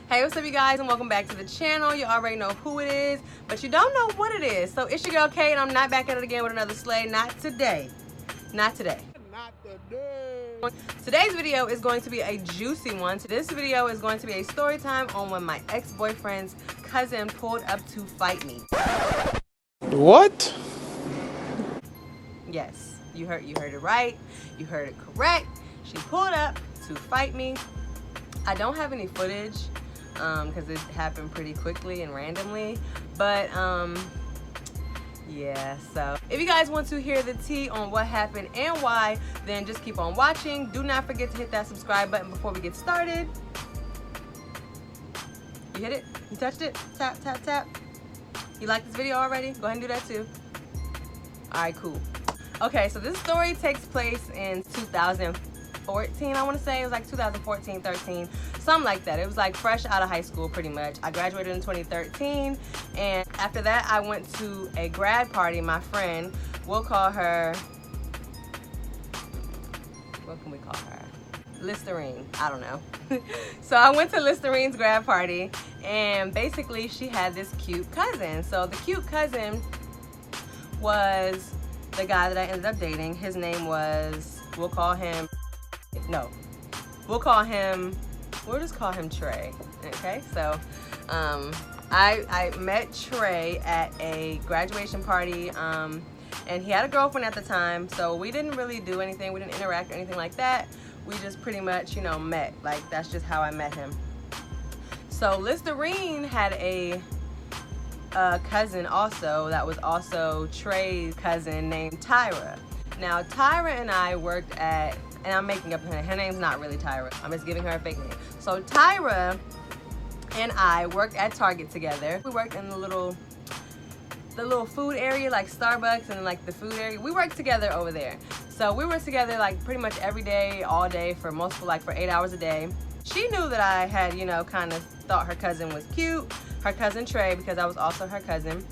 Hey, what's up you guys, and welcome back to the channel. You already know who it is, but you don't know what it is. So it's your girl Kate, and I'm not back at it again with another slay. Not today. Not today. Not today. Today's video is going to be a juicy one. This video is going to be a story time on when my ex-boyfriend's cousin pulled up to fight me. What? Yes, you heard it right. You heard it correct. She pulled up to fight me. I don't have any footage because it happened pretty quickly and randomly, but yeah, so if you guys want to hear the tea on what happened and why, then just keep on watching. Do not forget to hit that subscribe button before we get started. You hit it? You touched it? Tap, tap, tap. You like this video already? Go ahead and do that too. Alright, cool. Okay, so this story takes place in 2014, I want to say. It was like 2014, 13, something like that. It was like fresh out of high school pretty much. I graduated in 2013, and after that I went to a grad party. My friend, we'll call her, what can we call her? Listerine, I don't know. So I went to Listerine's grad party, and basically she had this cute cousin. So the cute cousin was the guy that I ended up dating. His name was, we'll just call him Trey. Okay, so I met Trey at a graduation party, and he had a girlfriend at the time, so we didn't really do anything. We didn't interact or anything like that. We just pretty much, you know, met. Like, that's just how I met him. So Listerine had a cousin also that was also Trey's cousin named Tyra. Now Tyra and I worked at, and I'm making up her name's not really Tyra, I'm just giving her a fake name. So Tyra and I worked at Target together. We worked in the little food area, like Starbucks and like the food area. We worked together over there. So we were together like pretty much every day, all day, for 8 hours a day. She knew that I had, you know, kind of thought her cousin was cute, her cousin Trey, because I was also her cousin.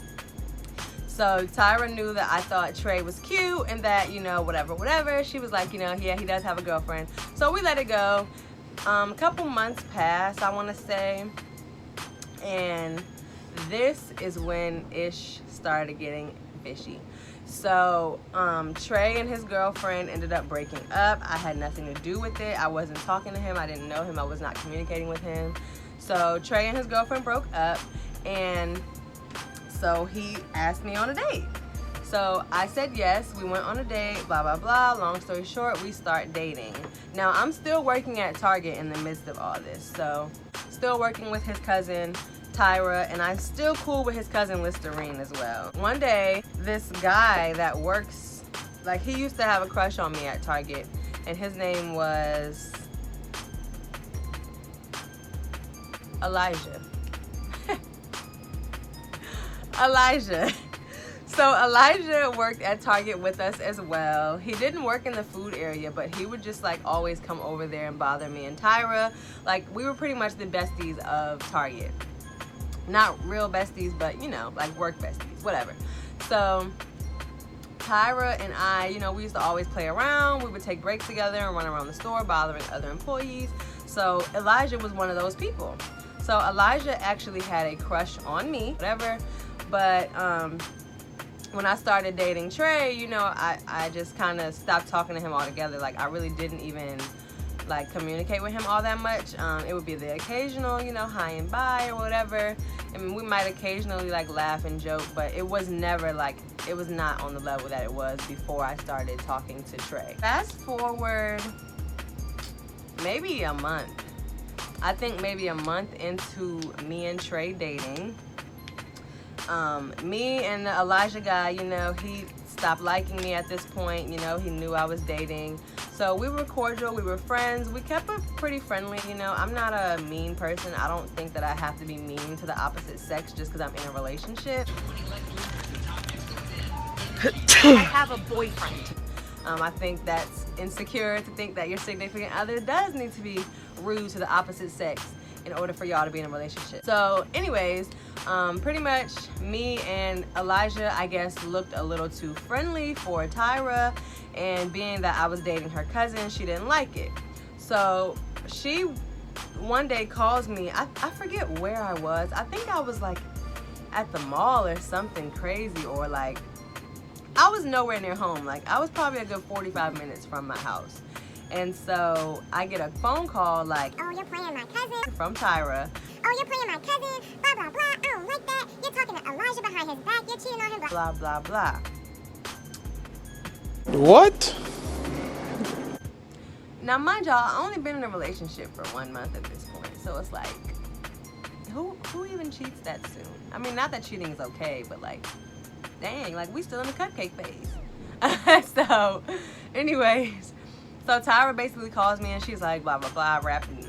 So Tyra knew that I thought Trey was cute and that, you know, whatever. She was like, you know, yeah, he does have a girlfriend. So we let it go. A couple months passed, I want to say. And this is when ish started getting fishy. So Trey and his girlfriend ended up breaking up. I had nothing to do with it. I wasn't talking to him. I didn't know him. I was not communicating with him. So Trey and his girlfriend broke up, and so he asked me on a date. So I said yes. We went on a date, blah, blah, blah. Long story short, we start dating. Now, I'm still working at Target in the midst of all this. So still working with his cousin, Tyra, and I'm still cool with his cousin Listerine as well. One day, this guy that works, like, he used to have a crush on me at Target, and his name was Elijah. Elijah. So Elijah worked at Target with us as well. He didn't work in the food area, but he would just like always come over there and bother me and Tyra. Like, we were pretty much the besties of Target. Not real besties, but you know, like work besties, whatever. So Tyra and I, you know, we used to always play around. We would take breaks together and run around the store bothering other employees. So Elijah was one of those people. So Elijah actually had a crush on me, whatever. But when I started dating Trey, you know, I just kind of stopped talking to him altogether. Like, I really didn't even like communicate with him all that much. It would be the occasional, you know, hi and bye or whatever. I mean, we might occasionally like laugh and joke, but it was never like, it was not on the level that it was before I started talking to Trey. Fast forward maybe a month. I think maybe a month into me and Trey dating. Me and the Elijah guy, you know, he stopped liking me at this point. You know, he knew I was dating. So we were cordial, we were friends. We kept it pretty friendly, you know. I'm not a mean person. I don't think that I have to be mean to the opposite sex just because I'm in a relationship. I have a boyfriend. I think that's insecure to think that your significant other does need to be rude to the opposite sex in order for y'all to be in a relationship. So anyways, pretty much me and Elijah, I guess, looked a little too friendly for Tyra, and being that I was dating her cousin, she didn't like it. So she one day calls me. I forget where I was. I think I was like at the mall or something crazy, or like I was nowhere near home. Like I was probably a good 45 minutes from my house. And so I get a phone call like, oh, you're playing my cousin. From Tyra. Oh, you're playing my cousin. Blah, blah, blah. I don't like that. You're talking to Elijah behind his back. You're cheating on him. Blah, blah, blah. What? Now, mind y'all, I only been in a relationship for 1 month at this point. So it's like, who even cheats that soon? I mean, not that cheating is okay, but like, dang, like we still in the cupcake phase. So, anyways, so Tyra basically calls me and she's like, blah, blah, blah, rapping.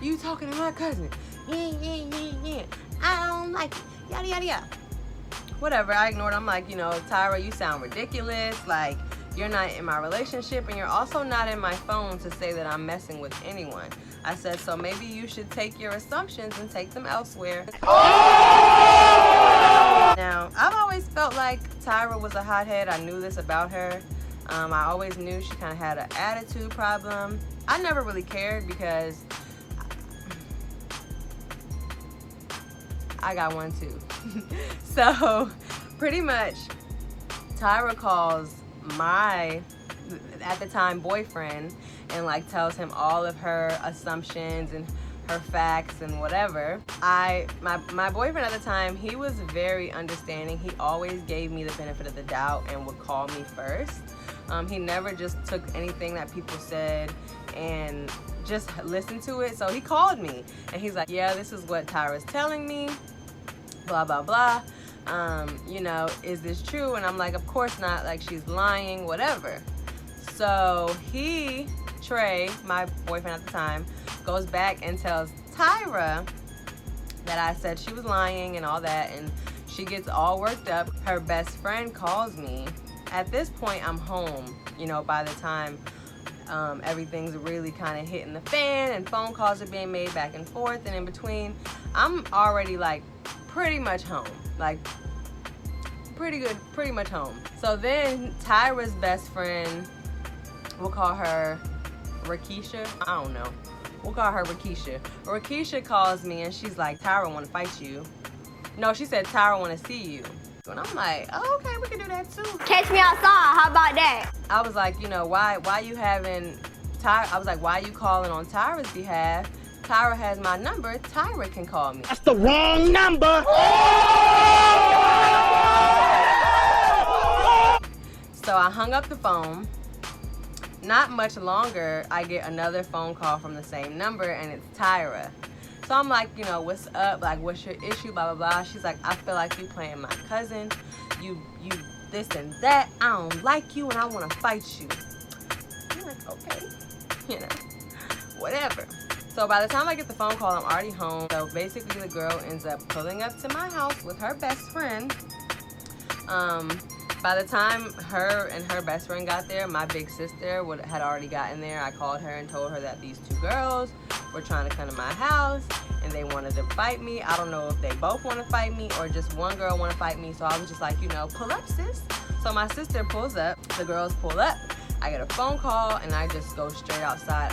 You talking to my cousin? Yeah. I don't like it. Yada, yada, yada. Whatever, I ignored. I'm like, Tyra, you sound ridiculous. Like, you're not in my relationship and you're also not in my phone to say that I'm messing with anyone. I said, so maybe you should take your assumptions and take them elsewhere. Now, I've always felt like Tyra was a hothead. I knew this about her. I always knew she kind of had an attitude problem. I never really cared because I got one too. So pretty much Tyra calls my, at the time, boyfriend and like tells him all of her assumptions and her facts and whatever. My boyfriend at the time, he was very understanding. He always gave me the benefit of the doubt and would call me first. He never just took anything that people said and just listened to it. So he called me and he's like, yeah, this is what Tyra's telling me, blah, blah, blah. Is this true? And I'm like, of course not. Like, she's lying, whatever. So Trey, my boyfriend at the time, goes back and tells Tyra that I said she was lying and all that, and she gets all worked up. Her best friend calls me. At this point, I'm home, by the time everything's really kind of hitting the fan and phone calls are being made back and forth, and in between, I'm already like pretty much home. Like, pretty much home. So then Tyra's best friend, we'll call her Rakisha. I don't know. We'll call her Rakisha. Rakisha calls me and she's like, Tyra want to fight you. No, she said Tyra want to see you. And I'm like, oh, okay, we can do that too. Catch me outside. How about that? I was like, why you having Tyra? I was like, why you calling on Tyra's behalf? Tyra has my number. Tyra can call me. That's the wrong number. So I hung up the phone. Not much longer, I get another phone call from the same number, and it's Tyra. So I'm like, what's up? Like, what's your issue? Blah, blah, blah. She's like, I feel like you playing my cousin. You this and that. I don't like you, and I want to fight you. I'm like, okay, whatever. So by the time I get the phone call, I'm already home. So basically, the girl ends up pulling up to my house with her best friend. By the time her and her best friend got there, my big sister had already gotten there. I called her and told her that these two girls were trying to come to my house and they wanted to fight me. I don't know if they both want to fight me or just one girl want to fight me. So I was just like, pull up, sis. So my sister pulls up, the girls pull up. I get a phone call and I just go straight outside.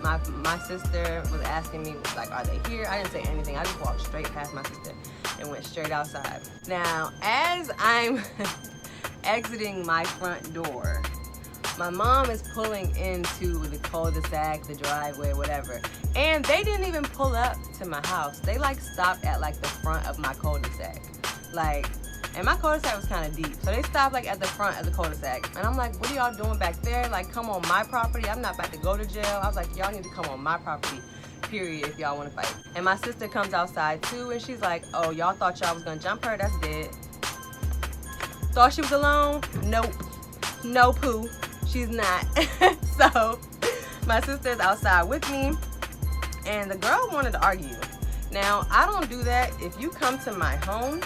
My sister was asking me, like, are they here? I didn't say anything. I just walked straight past my sister and went straight outside. Now, as I'm exiting my front door, my mom is pulling into the cul-de-sac, the driveway, whatever. And they didn't even pull up to my house. They like stopped at like the front of my cul-de-sac. And my cul-de-sac was kind of deep. So they stopped like at the front of the cul-de-sac. And I'm like, what are y'all doing back there? Like, come on my property. I'm not about to go to jail. I was like, y'all need to come on my property, period, if y'all want to fight. And my sister comes outside too, and she's like, oh, y'all thought y'all was gonna jump her? That's dead. Thought she was alone? Nope. No poo. She's not. So my sister's outside with me, and the girl wanted to argue. Now, I don't do that. If you come to my home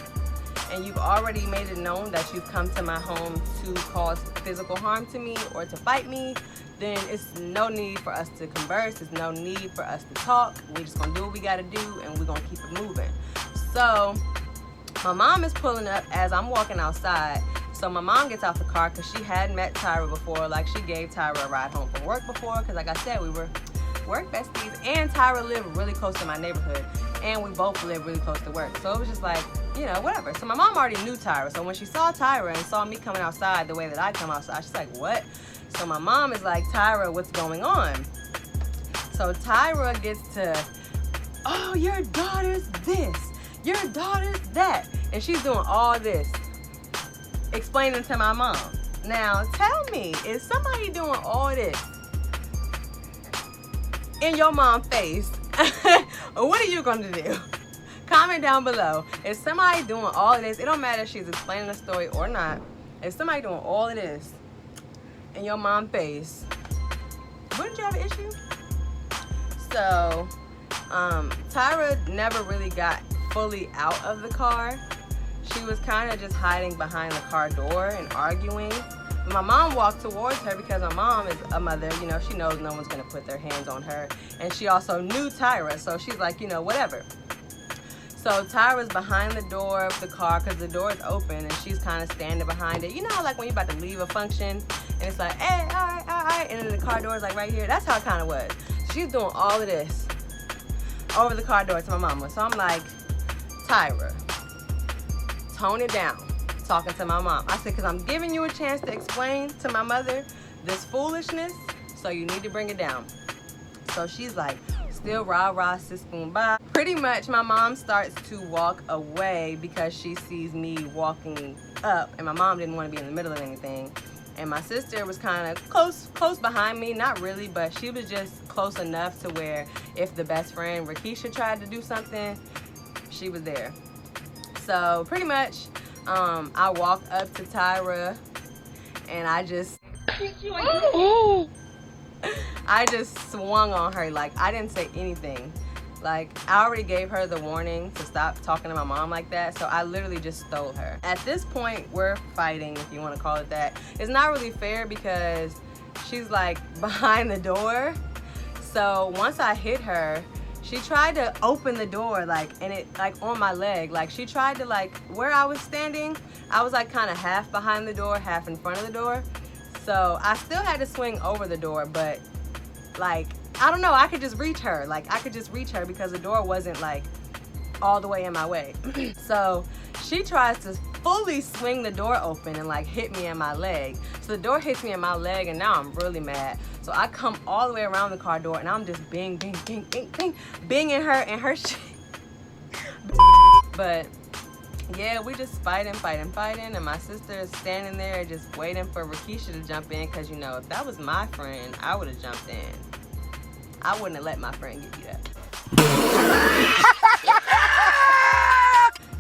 and you've already made it known that you've come to my home to cause physical harm to me or to fight me, then it's no need for us to converse. There's no need for us to talk. We're just gonna do what we gotta do, and we're gonna keep it moving. So my mom is pulling up as I'm walking outside. So my mom gets out the car because she had met Tyra before. Like, she gave Tyra a ride home from work before, because like I said, we were work besties, and Tyra lived really close to my neighborhood, and we both lived really close to work. So it was just like, you know, whatever. So my mom already knew Tyra. So when she saw Tyra and saw me coming outside the way that I come outside, she's like, what? So my mom is like, Tyra, what's going on? So Tyra gets to, oh, your daughter's this, your daughter's that. And she's doing all this, explaining to my mom. Now, tell me, is somebody doing all this in your mom's face? What are you gonna do? Comment down below. Is somebody doing all of this? It don't matter if she's explaining a story or not. If somebody doing all of this in your mom's face, wouldn't you have an issue? So, Tyra never really got fully out of the car. She was kind of just hiding behind the car door and arguing. My mom walked towards her because my mom is a mother, you know, she knows no one's gonna put their hands on her. And she also knew Tyra, so she's like, you know, whatever. So Tyra's behind the door of the car because the door is open and she's kind of standing behind it. You know how like when you're about to leave a function and it's like, hey, all right, and then the car door is like right here? That's how it kind of was. She's doing all of this over the car door to my mama. So I'm like, Tyra, tone it down, talking to my mom. I said, because I'm giving you a chance to explain to my mother this foolishness, so you need to bring it down. So she's like, still rah-rah, sis boom bye. Pretty much my mom starts to walk away because she sees me walking up, and my mom didn't want to be in the middle of anything. And my sister was kind of close behind me, not really, but she was just close enough to where if the best friend Rakisha tried to do something, she was there. So pretty much, I walked up to Tyra and I just swung on her. Like, I didn't say anything. Like, I already gave her the warning to stop talking to my mom like that, so I literally just stole her. At this point, we're fighting, if you want to call it that. It's not really fair because she's like behind the door. So once I hit her, she tried to open the door, like, and it, like, on my leg. Like, she tried to, like, where I was standing, I was, like, kind of half behind the door, half in front of the door. So I still had to swing over the door, but, like, I don't know, I could just reach her. Like, I could just reach her because the door wasn't, like, all the way in my way. So she tries to fully swing the door open and, like, hit me in my leg. So the door hits me in my leg, and now I'm really mad. So I come all the way around the car door, and I'm just bing, bing, bing, bing, bing, binging her and her shit. But yeah, we just fighting, and my sister is standing there just waiting for Rakisha to jump in, because, you know, if that was my friend, I would have jumped in. I wouldn't have let my friend get beat up.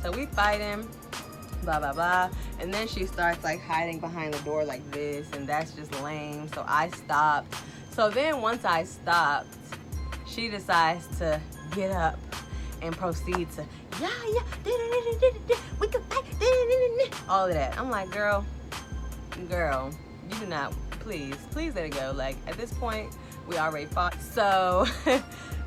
So we fighting, blah, blah, blah. And then she starts, like, hiding behind the door like this, and that's just lame. So I stopped. So then once I stopped, she decides to get up and proceed to, yeah, we can fight, all of that. I'm like, girl, you do not, please let it go. Like, at this point, we already fought. So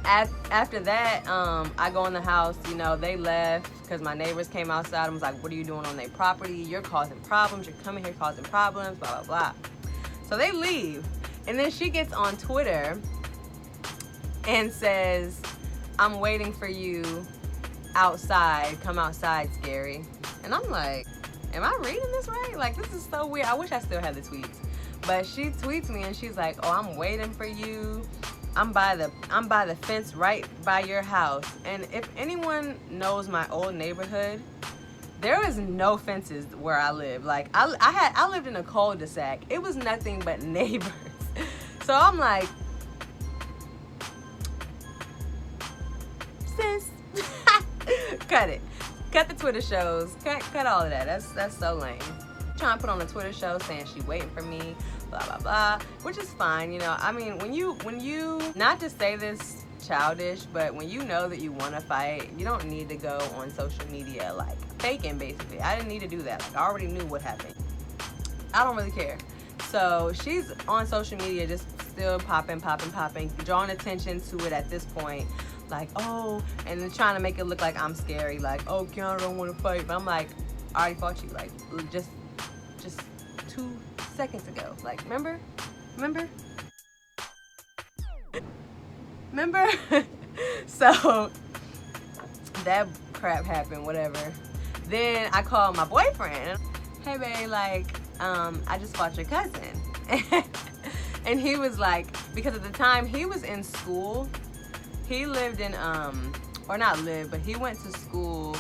after that, I go in the house, you know, they left because my neighbors came outside and was like, what are you doing on their property? You're causing problems. You're coming here causing problems, blah, blah, blah. So they leave. And then she gets on Twitter and says, I'm waiting for you outside. Come outside, Scary. And I'm like, am I reading this right? Like, this is so weird. I wish I still had the tweets. But she tweets me and she's like, oh, I'm waiting for you. I'm by the fence right by your house. And if anyone knows my old neighborhood, there is no fences where I live. Like, I lived in a cul-de-sac. It was nothing but neighbors. So I'm like, sis, cut it. Cut the Twitter shows. Cut all of that. That's so lame. Trying to put on a Twitter show saying she waiting for me, blah, blah, blah, which is fine, you know. I mean, when you, not to say this childish, but when you know that you want to fight, you don't need to go on social media, like, faking, basically. I didn't need to do that. Like, I already knew what happened. I don't really care. So she's on social media just still popping, drawing attention to it at this point. Like, oh, and then trying to make it look like I'm scary. Like, oh, Kiana don't want to fight. But I'm like, I already fought you. Like, just 2 seconds ago. Like, remember? Remember? So that crap happened, whatever. Then I called my boyfriend. Hey babe, like, I just fought your cousin. And he was like, because at the time he was in school, he lived in, or not lived, but he went to school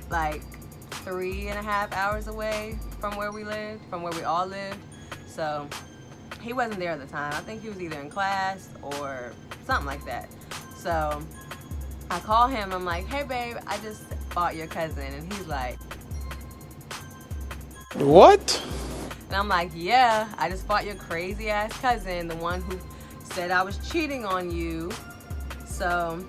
like 3.5 hours away from where we lived, from where we all lived. So he wasn't there at the time. I think he was either in class or something like that. So I call him, I'm like, hey babe, I just fought your cousin. And he's like, What? and I'm like, yeah, I just fought your crazy ass cousin, the one who said I was cheating on you. So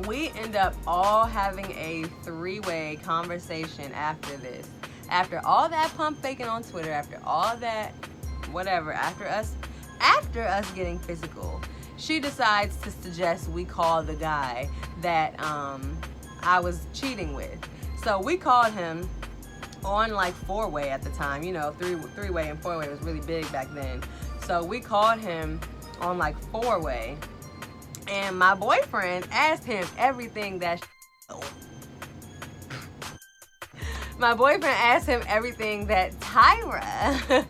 we end up all having a 3-way conversation after this. After all that pump faking on Twitter, after all that, whatever, after us getting physical, she decides to suggest we call the guy that I was cheating with. So we called him on like 4-way at the time. You know, 3-way and 4-way was really big back then. So we called him on like 4-way, and my boyfriend asked him everything that Tyra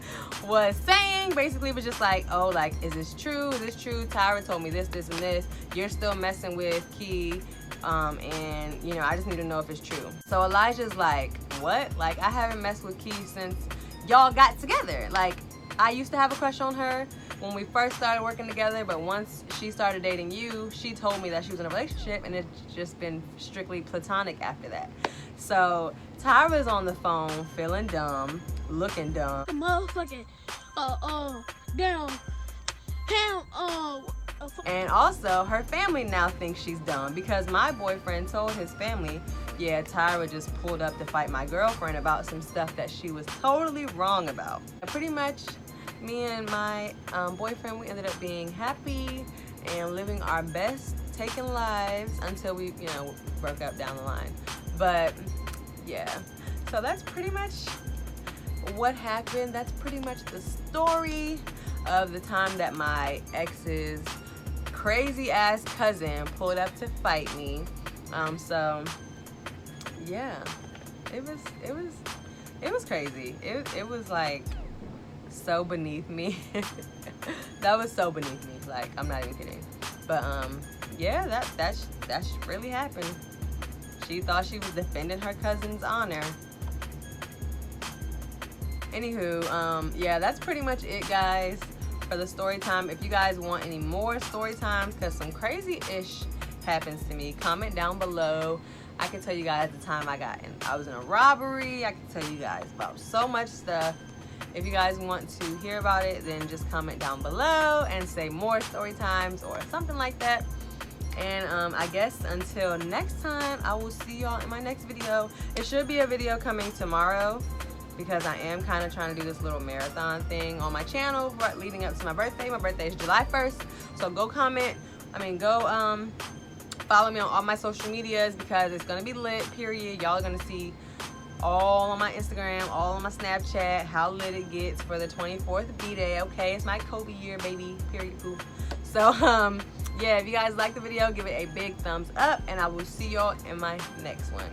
was saying. Basically was just like, oh, like, is this true? Is this true? Tyra told me this, this, and this. You're still messing with Key. And you know, I just need to know if it's true. So Elijah's like, what? Like, I haven't messed with Key since y'all got together. Like, I used to have a crush on her when we first started working together, but once she started dating you, she told me that she was in a relationship, and it's just been strictly platonic after that. So Tyra's on the phone feeling dumb, looking dumb. Motherfucking, damn, And also, her family now thinks she's dumb because my boyfriend told his family, yeah, Tyra just pulled up to fight my girlfriend about some stuff that she was totally wrong about. Pretty much, me and my boyfriend, we ended up being happy and living our best, taking lives until we, you know, broke up down the line. But yeah, so that's pretty much what happened. That's pretty much the story of the time that my ex's crazy ass cousin pulled up to fight me. So yeah, it was crazy. It was like so beneath me. That was so beneath me. Like, I'm not even kidding. But yeah, that really happened. She thought she was defending her cousin's honor. Anywho, yeah, that's pretty much it, guys, for the story time. If you guys want any more story times, because some crazy-ish happens to me, comment down below. I can tell you guys the time I was in a robbery. I can tell you guys about so much stuff. If you guys want to hear about it, then just comment down below and say more story times or something like that. And I guess until next time, I will see y'all in my next video. It should be a video coming tomorrow, because I am kind of trying to do this little marathon thing on my channel leading up to my birthday. My birthday is July 1st. So go follow me on all my social medias, because it's going to be lit, period. Y'all are going to see all on my Instagram, all on my Snapchat, how lit it gets for the 24th B-Day. Okay, it's my Kobe year, baby, period, poof. So, yeah, if you guys like the video, give it a big thumbs up, and I will see y'all in my next one.